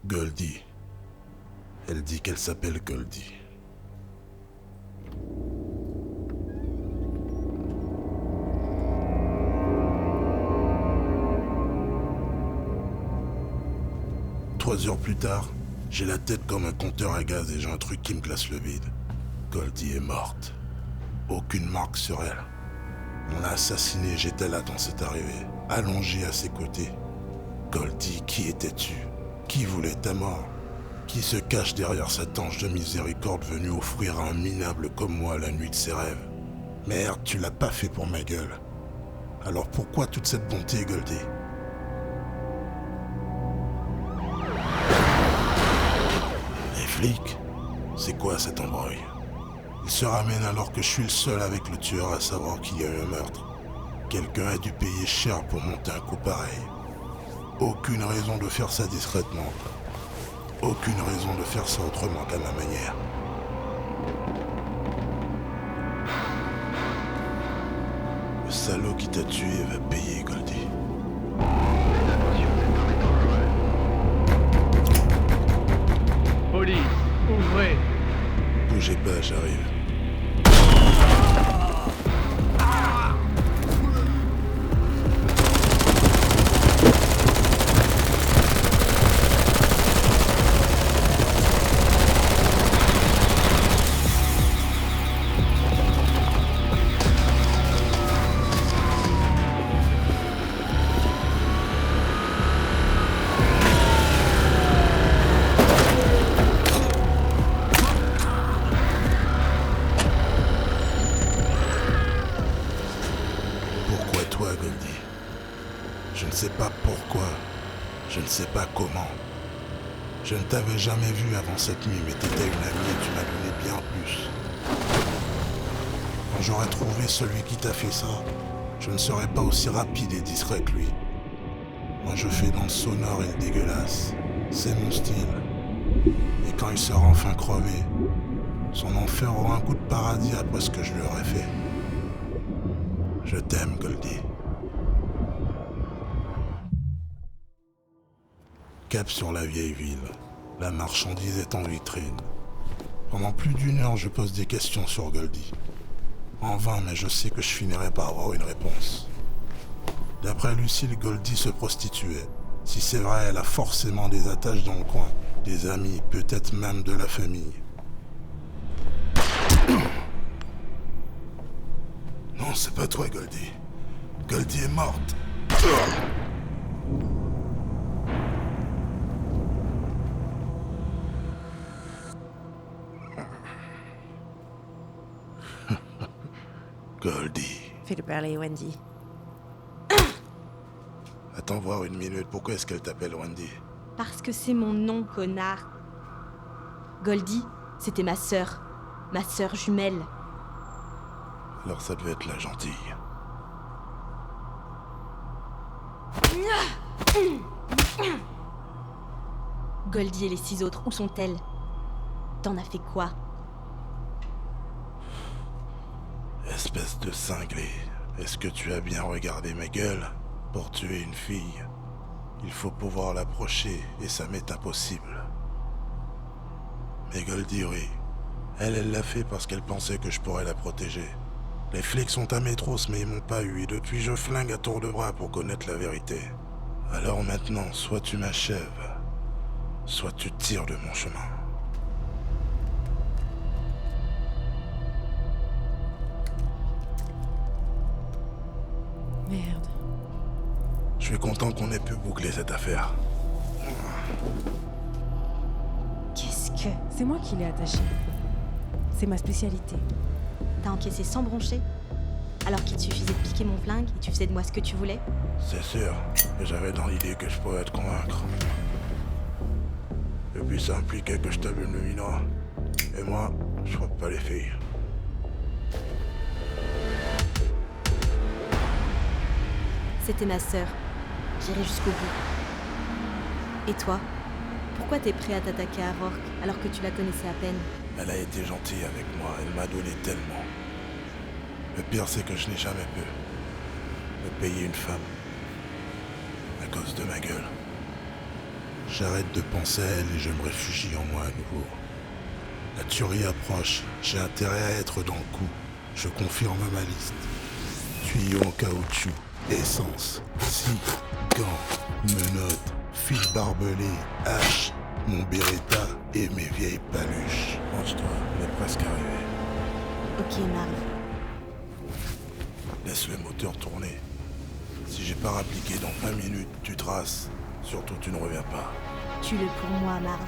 Goldie. Elle dit qu'elle s'appelle Goldie. Trois heures plus tard, j'ai la tête comme un compteur à gaz et j'ai un truc qui me glace le vide. Goldie est morte. Aucune marque sur elle. On l'a assassinée, j'étais là quand c'est arrivé, allongé à ses côtés. Goldie, qui étais-tu? Qui voulait ta mort? Qui se cache derrière cet ange de miséricorde venu offrir à un minable comme moi la nuit de ses rêves? Merde, tu l'as pas fait pour ma gueule. Alors pourquoi toute cette bonté, Goldie? Les flics? C'est quoi cet embrouille? Ils se ramènent alors que je suis le seul avec le tueur à savoir qu'il y a eu un meurtre. Quelqu'un a dû payer cher pour monter un coup pareil. Aucune raison de faire ça discrètement. Aucune raison de faire ça autrement qu'à ma manière. Le salaud qui t'a tué va payer, Goldie. Police, ouvrez! Bougez pas, j'arrive. Goldie. Je ne sais pas pourquoi, je ne sais pas comment. Je ne t'avais jamais vu avant cette nuit, mais t'étais une amie et tu m'as donné bien plus. Quand j'aurais trouvé celui qui t'a fait ça, je ne serais pas aussi rapide et discret que lui. Moi je fais dans le sonore et le dégueulasse. C'est mon style. Et quand il sera enfin crevé, son enfer aura un coup de paradis après ce que je lui aurais fait. Je t'aime, Goldie. Cap sur la vieille ville. La marchandise est en vitrine. Pendant plus d'une heure, je pose des questions sur Goldie. En vain, mais je sais que je finirai par avoir une réponse. D'après Lucille, Goldie se prostituait. Si c'est vrai, elle a forcément des attaches dans le coin. Des amis, peut-être même de la famille. Non, c'est pas toi, Goldie. Goldie est morte. Goldie. Fais-le parler, Wendy. Attends voir une minute, pourquoi est-ce qu'elle t'appelle Wendy? Parce que c'est mon nom, connard. Goldie, c'était ma sœur jumelle. Alors ça devait être la gentille. Goldie et les 6 autres, où sont-elles? T'en as fait quoi? Espèce de cinglé, est-ce que tu as bien regardé ma gueule? Pour tuer une fille, il faut pouvoir l'approcher et ça m'est impossible. Mais Goldie, oui, elle l'a fait parce qu'elle pensait que je pourrais la protéger. Les flics sont à Métros mais ils m'ont pas eu et depuis je flingue à tour de bras pour connaître la vérité. Alors maintenant, soit tu m'achèves, soit tu tires de mon chemin. Merde. Je suis content qu'on ait pu boucler cette affaire. Qu'est-ce que... C'est moi qui l'ai attaché. C'est ma spécialité. T'as encaissé sans broncher? Alors qu'il te suffisait de piquer mon flingue et tu faisais de moi ce que tu voulais? C'est sûr, mais j'avais dans l'idée que je pourrais te convaincre. Et puis ça impliquait que je t'allume le vinoir. Et moi, je frappe pas les filles. C'était ma sœur. J'irai jusqu'au bout. Et toi? Pourquoi t'es prêt à t'attaquer à Rourke alors que tu la connaissais à peine? Elle a été gentille avec moi, elle m'a donné tellement. Le pire, c'est que je n'ai jamais pu me payer une femme à cause de ma gueule. J'arrête de penser à elle et je me réfugie en moi à nouveau. La tuerie approche, j'ai intérêt à être dans le coup. Je confirme ma liste. Tuyaux en caoutchouc, essence, scie, gants, menottes, fil barbelé, hache, mon Beretta et mes vieilles paluches. Range-toi, on est presque arrivé. Ok, Marv. Laisse le moteur tourner. Si j'ai pas rappliqué dans 20 minutes, tu traces. Surtout, tu ne reviens pas. Tue-le pour moi, Marv.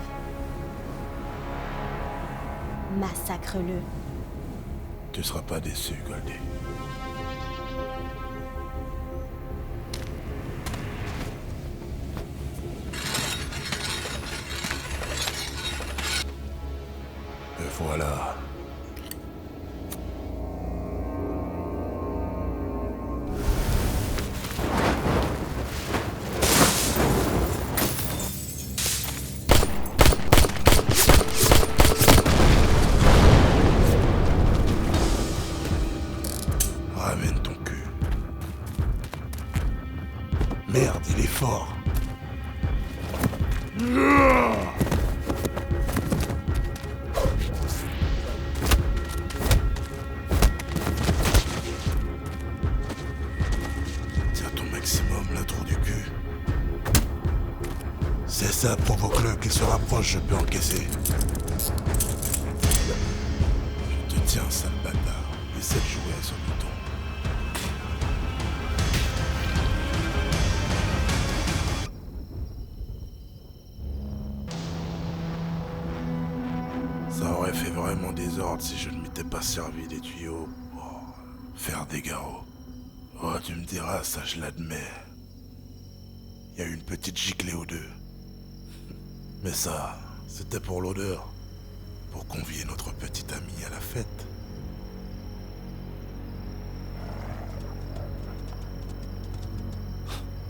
Massacre-le. Tu seras pas déçu, Goldie. Et voilà. Ramène ton cul. Merde, il est fort. Tiens ton maximum, là, trou du cul. C'est ça, provoque-le, qu'il se rapproche, je peux encaisser. Je te tiens, sale bâtard. Essaie de jouer à ce bouton. Ça aurait fait vraiment désordre si je ne m'étais pas servi des tuyaux pour faire des garrots. Oh, tu me diras, ça je l'admets. Il y a eu une petite giclée ou deux. Mais ça, c'était pour l'odeur. Pour convier notre petite amie à la fête.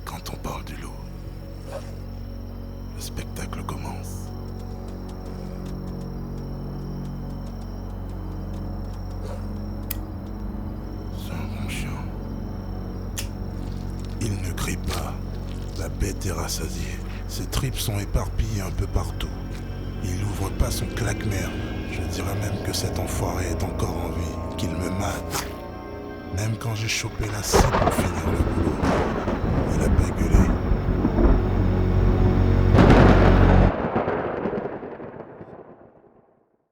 Quand on parle du lot, le spectacle commence. C'est un bon chien. Il ne crie pas. La bête est rassasiée. Ses tripes sont éparpillées un peu partout. Il ouvre pas son claque-merde. Je dirais même que cet enfoiré est encore en vie, qu'il me mate. Même quand j'ai chopé la cible pour finir le boulot. Il a pas gueulé